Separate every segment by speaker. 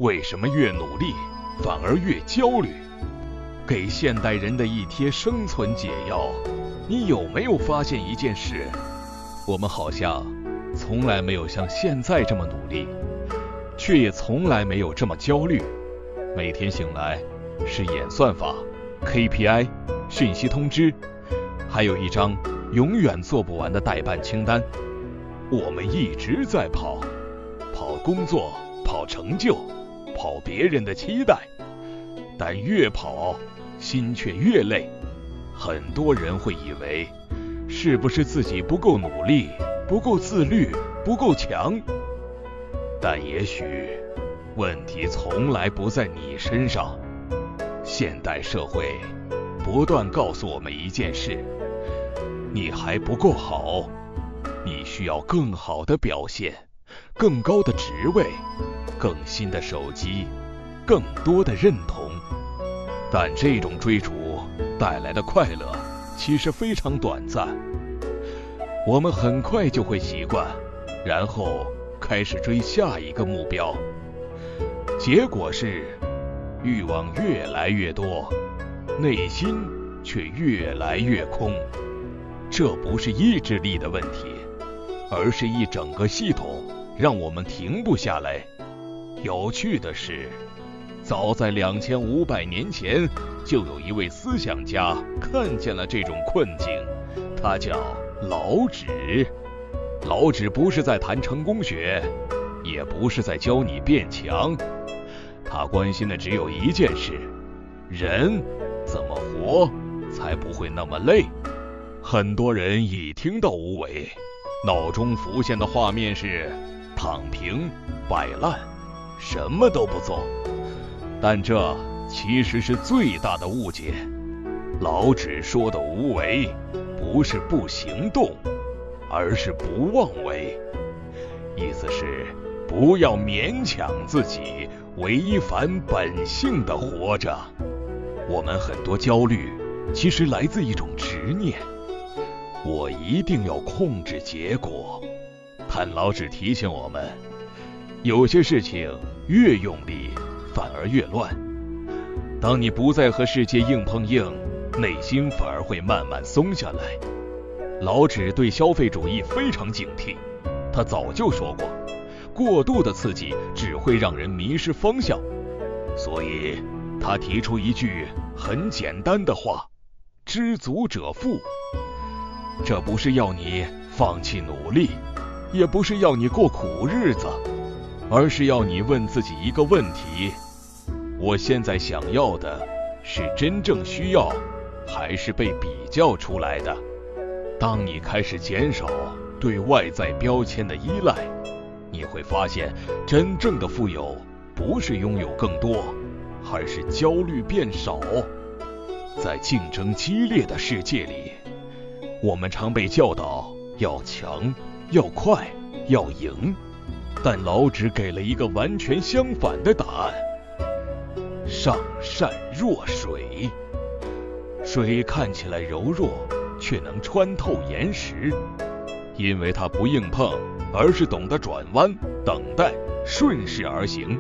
Speaker 1: 为什么越努力反而越焦虑？给现代人的一贴生存解药，你有没有发现一件事？我们好像从来没有像现在这么努力，却也从来没有这么焦虑。每天醒来是演算法、KPI、讯息通知，还有一张永远做不完的待办清单。我们一直在跑工作，跑成就，跑别人的期待，但越跑心却越累。很多人会以为是不是自己不够努力，不够自律，不够强，但也许问题从来不在你身上。现代社会不断告诉我们一件事：你还不够好，你需要更好的表现，更高的职位，更新的手机，更多的认同。但这种追逐带来的快乐其实非常短暂，我们很快就会习惯，然后开始追下一个目标。结果是欲望越来越多，内心却越来越空。这不是意志力的问题，而是一整个系统让我们停不下来。有趣的是，早在2500年前，就有一位思想家看见了这种困境，他叫老子。老子不是在谈成功学，也不是在教你变强，他关心的只有一件事：人怎么活才不会那么累。很多人一听到无为，脑中浮现的画面是躺平、摆烂，什么都不做。但这其实是最大的误解。老子说的无为，不是不行动，而是不妄为。意思是不要勉强自己违反本性的活着。我们很多焦虑其实来自一种执念，我一定要控制结果。但老子提醒我们，有些事情越用力反而越乱。当你不再和世界硬碰硬，内心反而会慢慢松下来。老子对消费主义非常警惕，他早就说过，过度的刺激只会让人迷失方向。所以他提出一句很简单的话：知足者富。这不是要你放弃努力，也不是要你过苦日子，而是要你问自己一个问题：我现在想要的是真正需要，还是被比较出来的？当你开始减少对外在标签的依赖，你会发现真正的富有不是拥有更多，而是焦虑变少。在竞争激烈的世界里，我们常被教导要强、要快、要赢，但老子给了一个完全相反的答案：上善若水。水看起来柔弱，却能穿透岩石，因为它不硬碰，而是懂得转弯、等待、顺势而行。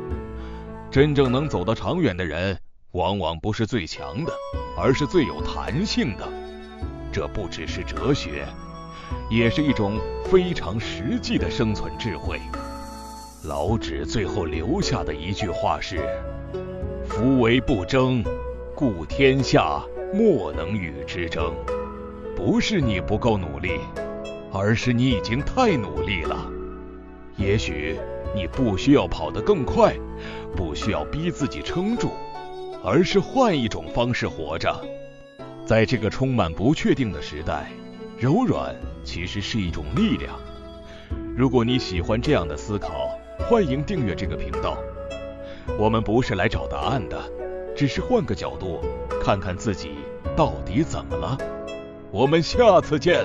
Speaker 1: 真正能走得长远的人，往往不是最强的，而是最有弹性的。这不只是哲学，也是一种非常实际的生存智慧。老子最后留下的一句话是：夫唯不争，故天下莫能与之争。不是你不够努力，而是你已经太努力了。也许你不需要跑得更快，不需要逼自己撑住，而是换一种方式活着。在这个充满不确定的时代，柔软其实是一种力量。如果你喜欢这样的思考，欢迎订阅这个频道。我们不是来找答案的，只是换个角度看看自己到底怎么了。我们下次见。